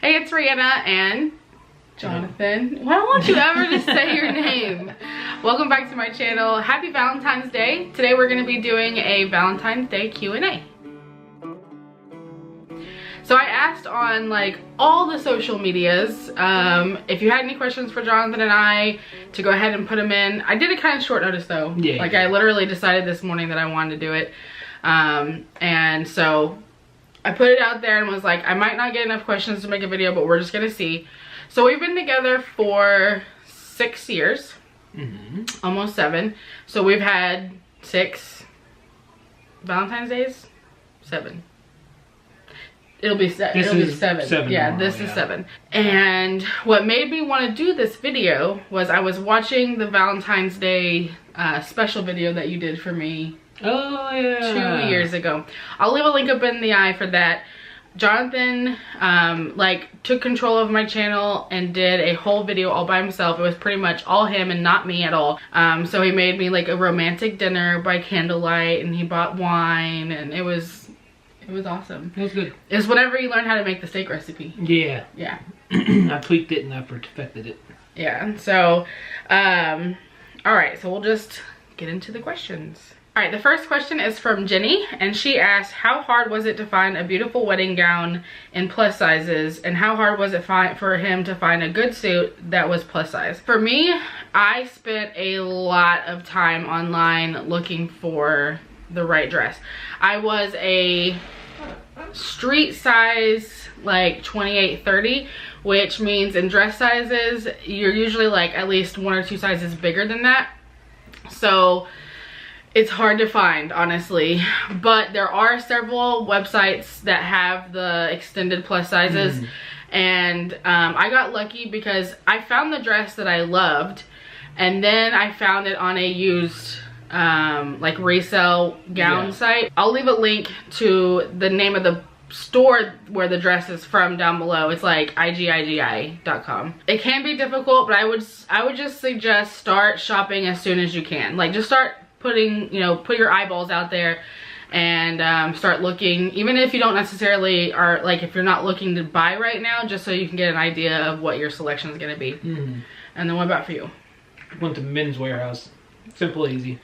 Hey, it's Rhianna and Jonathan. Why don't you ever just say your name? Welcome back to my channel. Happy Valentine's Day. Today we're going to be doing a Valentine's Day Q&A. So I asked on like all the social medias if you had any questions for Jonathan and I to go ahead and put them in. I did it kind of short notice though. Yeah. Like I literally decided this morning that I wanted to do it. And so I put it out there and was like, I might not get enough questions to make a video, but we're just gonna see. So we've been together for 6 years, almost 7. So we've had 6 Valentine's Days, 7. It'll be 7. It'll be 7. Yeah, tomorrow, this is 7. And what made me want to do this video was I was watching the Valentine's Day special video that you did for me. Oh yeah, 2 years ago. I'll leave a link up in the eye for that. Jonathan like took control of my channel and did a whole video all by himself. It was pretty much all him and not me at all. So he made me like a romantic dinner by candlelight, and he bought wine, and it was awesome. It was good. It was whenever you learned how to make the steak recipe. Yeah. Yeah. I tweaked it and I perfected it. Yeah. So all right, so we'll just get into the questions. All right, the first question is from Jenny, and she asked, how hard was it to find a beautiful wedding gown in plus sizes, and how hard was it for him to find a good suit that was plus size? For me, I spent a lot of time online looking for the right dress. I was a street size like 28-30, which means in dress sizes, you're usually like at least 1 or 2 sizes bigger than that. So it's hard to find, honestly, but there are several websites that have the extended plus sizes. And I got lucky because I found the dress that I loved, and then I found it on a used like resale gown site. I'll leave a link to the name of the store where the dress is from down below. It's like igigi.com. It can be difficult, but I would just suggest start shopping as soon as you can. Like just start putting, you know, put your eyeballs out there and start looking, even if you don't necessarily are, like if you're not looking to buy right now, just so you can get an idea of what your selection is going to be. And then what about for you? Went to Men's Warehouse. Simple, easy.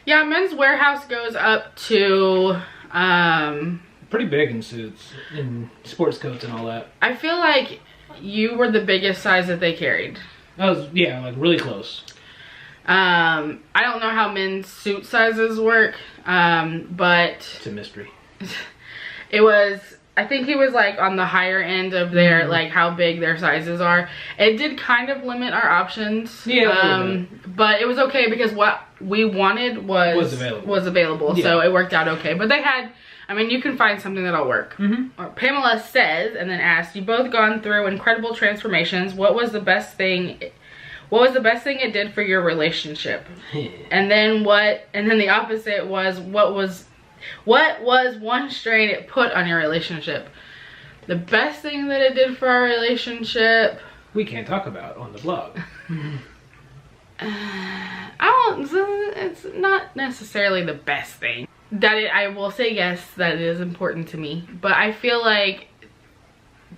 Yeah, Men's Warehouse goes up to pretty big in suits and sports coats and all that. I feel like you were the biggest size that they carried. I was, yeah, like really close. I don't know how men's suit sizes work, but it's a mystery. It was, I think he was like on the higher end of their like how big their sizes are. It did kind of limit our options. Yeah. But it was okay because what we wanted was available. Yeah. So it worked out okay. But they had, I mean, you can find something that'll work. Pamela says, and then asks, you both gone through incredible transformations. What was the best thing it did for your relationship? And then the opposite was, what was one strain it put on your relationship? The best thing that it did for our relationship, we can't talk about on the blog. It's not necessarily the best thing. I will say yes, that it is important to me, but I feel like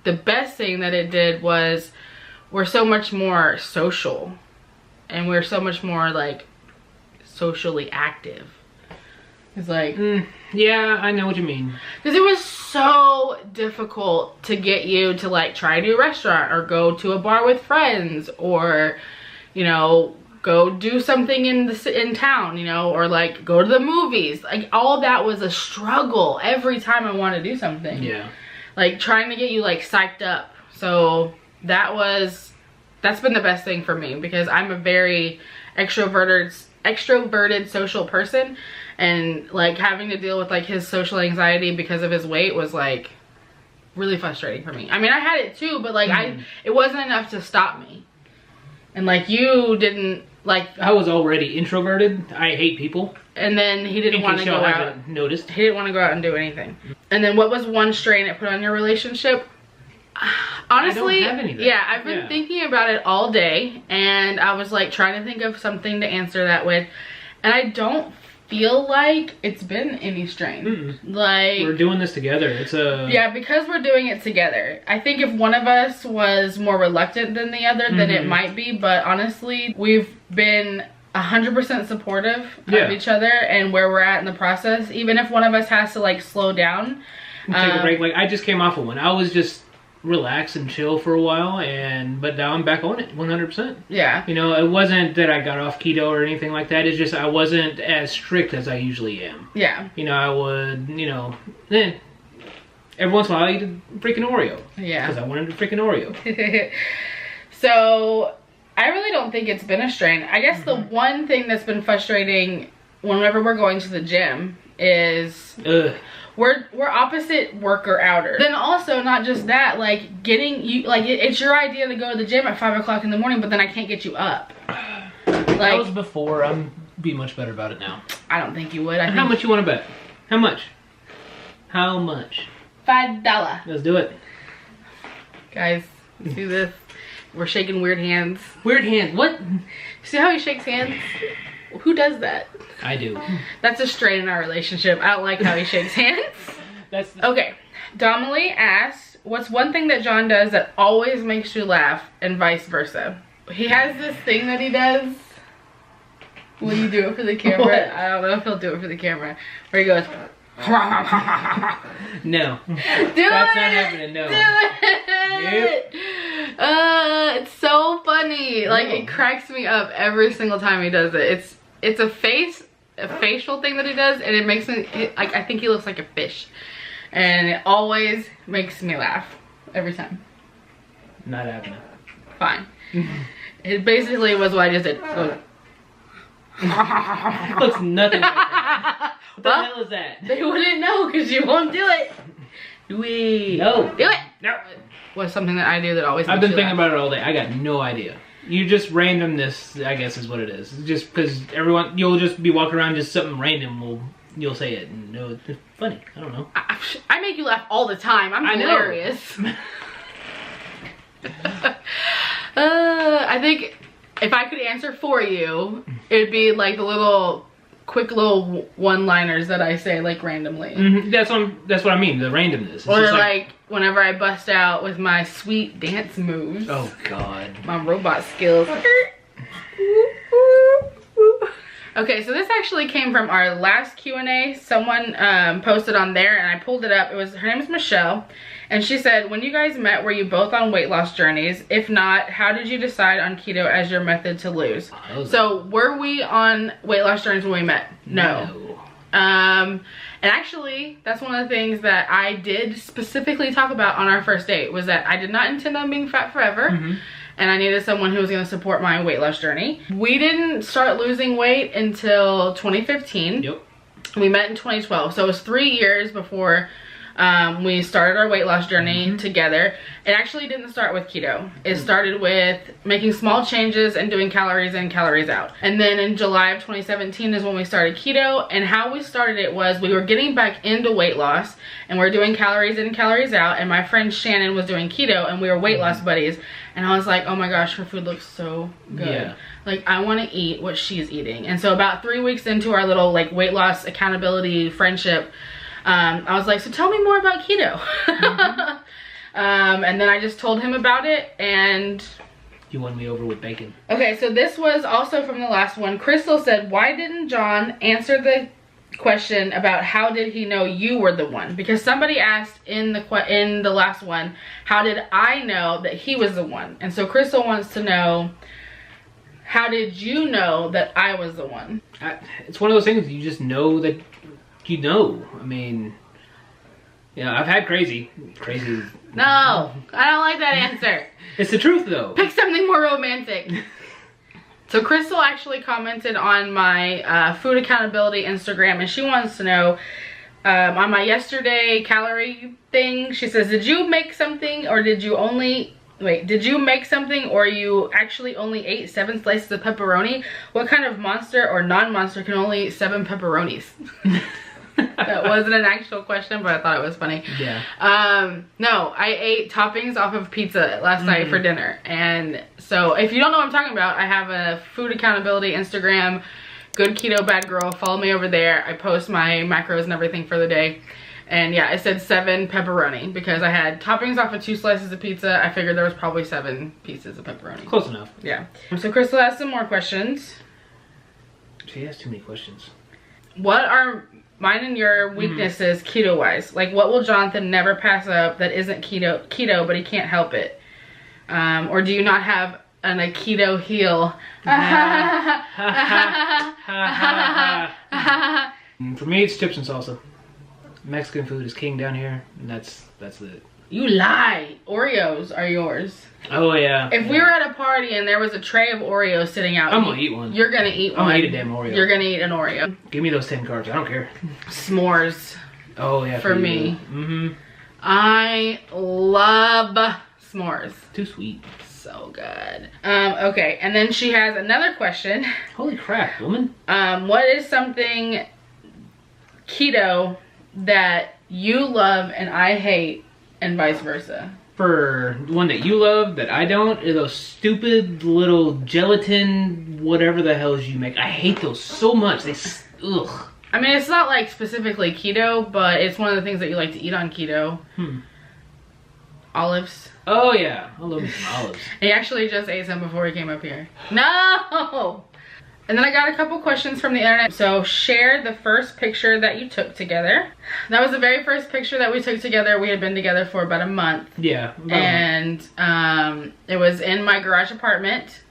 the best thing that it did was we're so much more social, and we're so much more like socially active. It's like, yeah, I know what you mean. Because it was so difficult to get you to like try a new restaurant or go to a bar with friends, or, you know, go do something in town, you know, or like go to the movies. Like all that was a struggle every time I wanted to do something. Yeah. Like trying to get you like psyched up. So that's been the best thing for me, because I'm a very extroverted social person, and like having to deal with like his social anxiety because of his weight was like really frustrating for me. I mean, I had it too, but like it wasn't enough to stop me. And like you didn't, like I was already introverted. I hate people. And then he didn't want to go out. Noticed. He didn't want to go out and do anything. And then what was one strain it put on your relationship? Honestly, I don't have anything. Yeah, I've been thinking about it all day, and I was like trying to think of something to answer that with, and I don't feel like it's been any strain. Like, we're doing this together. It's a yeah, because we're doing it together. I think if one of us was more reluctant than the other, then it might be. But honestly, we've been 100% supportive of each other and where we're at in the process. Even if one of us has to like slow down, take a break. Like, I just came off of one. I was just relax and chill for a while, but now I'm back on it 100%. Yeah, you know, it wasn't that I got off keto or anything like that. It's just I wasn't as strict as I usually am. Yeah, you know, I would, you know, every once in a while I eat a freaking Oreo. Yeah, because I wanted a freaking Oreo. So I really don't think it's been a strain. I guess the one thing that's been frustrating whenever we're going to the gym is we're opposite worker outers. Then also, not just that, like getting you, like it's your idea to go to the gym at 5 o'clock in the morning, but then I can't get you up. Like, that was before. I'm be much better about it now. I don't think you would. How much you want to bet? How much? How much? $5. Let's do it. Guys, see this? We're shaking weird hands. Weird hands? What? See how he shakes hands? Who does that? I do. That's a strain in our relationship. I don't like how he shakes hands. Okay. Domily asked, what's one thing that John does that always makes you laugh and vice versa? He has this thing that he does. Will you do it for the camera? What? I don't know if he'll do it for the camera. Where he goes, no. That's not happening, no. Do it. Yep. It's so funny. Like, it cracks me up every single time he does it. It's a facial thing that he does, and it makes me, like, I think he looks like a fish. And it always makes me laugh. Every time. Not happening. Fine. It basically was what I just did. Looks nothing like that. What the hell is that? They wouldn't know because you won't do it. Do it. No. Do it. No. What's something that I do that always makes I've been you thinking laugh? about it all day. I got no idea. You just randomness, I guess, is what it is. Just because you'll just be walking around, just something random you'll say it. And no, it's funny. I don't know. I make you laugh all the time. I'm hilarious. I think if I could answer for you, it'd be like the quick little one-liners that I say like randomly. That's what I mean. The randomness. It's or just like whenever I bust out with my sweet dance moves. Oh God. My robot skills. Okay, so this actually came from our last Q&A. Someone posted on there, and I pulled it up. Her name is Michelle, and she said, when you guys met, were you both on weight loss journeys? If not, how did you decide on keto as your method to lose? So were we on weight loss journeys when we met? No. And actually, that's one of the things that I did specifically talk about on our first date, was that I did not intend on being fat forever. And I needed someone who was going to support my weight loss journey. We didn't start losing weight until 2015. Yep. We met in 2012. So it was 3 years before we started our weight loss journey together. It actually didn't start with keto. It started with making small changes and doing calories in, calories out. And then in July of 2017 is when we started keto. And how we started it was we were getting back into weight loss, and we're doing calories in, calories out. And my friend Shannon was doing keto, and we were weight loss buddies. And I was like, oh my gosh, her food looks so good. Yeah. Like, I want to eat what she's eating. And so about 3 weeks into our little like weight loss accountability friendship, I was like, so tell me more about keto. And then I just told him about it, and you won me over with bacon. Okay, so this was also from the last one. Crystal said, why didn't John answer the question about how did he know you were the one? Because somebody asked in the last one, how did I know that he was the one? And so Crystal wants to know, how did you know that I was the one? It's one of those things you just know that you know. I mean, yeah, I've had crazy. No, I don't like that answer. It's the truth though. Pick something more romantic. So Crystal actually commented on my food accountability Instagram, and she wants to know, on my yesterday calorie thing, she says, did you make something, or did you make something, or you actually only ate 7 slices of pepperoni? What kind of monster or non-monster can only eat 7 pepperonis? That wasn't an actual question, but I thought it was funny. Yeah. No, I ate toppings off of pizza last night for dinner. And so if you don't know what I'm talking about, I have a food accountability Instagram Good Keto Bad Girl. Follow me over there. I post my macros and everything for the day. And yeah, it said 7 pepperoni because I had toppings off of 2 slices of pizza. I figured there was probably 7 pieces of pepperoni. Close enough. Yeah. So Crystal has some more questions. She has too many questions. What are mine and your weaknesses keto-wise? Like, what will Jonathan never pass up that isn't keto, but he can't help it? Or do you not have a keto heel? For me, it's chips and salsa. Mexican food is king down here, and that's it. You lie. Oreos are yours. Oh yeah. If we were at a party and there was a tray of Oreos sitting out, I'm gonna eat one. You're gonna eat one. I'm gonna eat a damn Oreo. You're gonna eat an Oreo. Give me those 10 carbs. I don't care. S'mores. Oh yeah. For me. I love s'mores. Too sweet. So good. Okay, and then she has another question. Holy crap, woman. What is something keto that you love and I hate, and vice versa? For the one that you love that I don't, are those stupid little gelatin whatever the hells you make. I hate those so much. They ugh. I mean, it's not like specifically keto, but it's one of the things that you like to eat on keto. Olives. Oh yeah, I love some olives. He actually just ate some before he came up here. No! And then I got a couple questions from the internet. So, share the first picture that you took together. That was the very first picture that we took together. We had been together for about a month. Yeah. And it was in my garage apartment.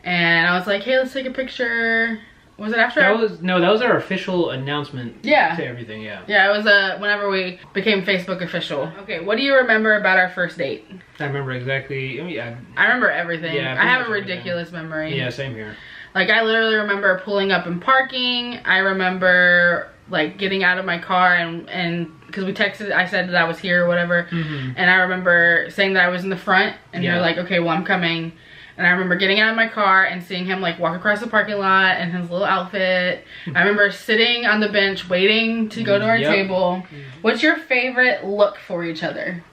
And I was like, hey, let's take a picture. Was it after? That was our official announcement. Yeah. To everything, yeah. Yeah, it was whenever we became Facebook official. Okay, what do you remember about our first date? I remember exactly. I remember everything. Yeah, I have a ridiculous memory. Yeah, same here. Like, I literally remember pulling up and parking. I remember, like, getting out of my car and because we texted, I said that I was here or whatever. And I remember saying that I was in the front. And you're like, okay, well, I'm coming. And I remember getting out of my car and seeing him, like, walk across the parking lot in his little outfit. I remember sitting on the bench waiting to go to our table. What's your favorite look for each other?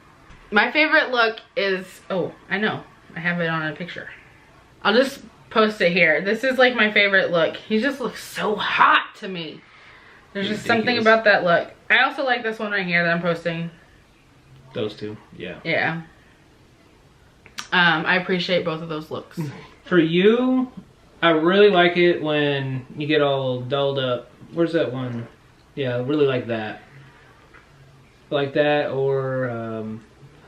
My favorite look is, oh, I know. I have it on a picture. I'll just post it here. This is like my favorite look. He just looks so hot to me. There's just something about that look. I also like this one right here that I'm posting. Those two, yeah. Yeah. I appreciate both of those looks. For you, I really like it when you get all dolled up. Where's that one? Yeah, I really like that. Like that, or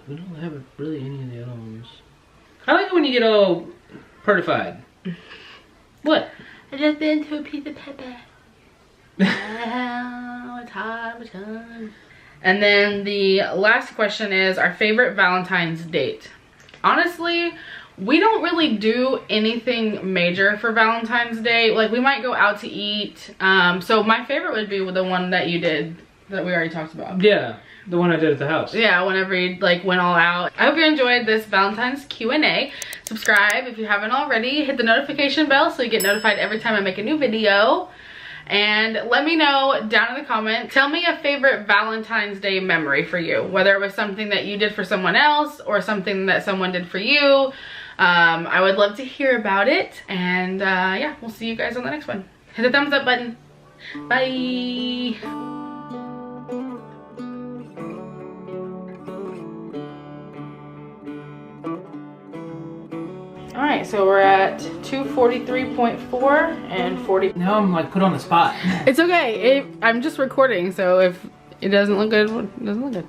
we don't have really any of the other ones. I like it when you get all pertified. What? I just been to a piece of pepper. It's hot, it's gone. And then the last question is our favorite Valentine's date. Honestly, we don't really do anything major for Valentine's Day. Like, we might go out to eat. So my favorite would be the one that you did that we already talked about. Yeah, the one I did at the house. Yeah, whenever you like went all out. I hope you enjoyed this Valentine's Q&A. Subscribe if you haven't already. Hit the notification bell so you get notified every time I make a new video. And let me know down in the comments. Tell me a favorite Valentine's Day memory for you. Whether it was something that you did for someone else or something that someone did for you. I would love to hear about it. And yeah, we'll see you guys on the next one. Hit the thumbs up button. Bye. Alright, so we're at 243.4 and 40. Now I'm like put on the spot. It's okay. I'm just recording, so if it doesn't look good, it doesn't look good.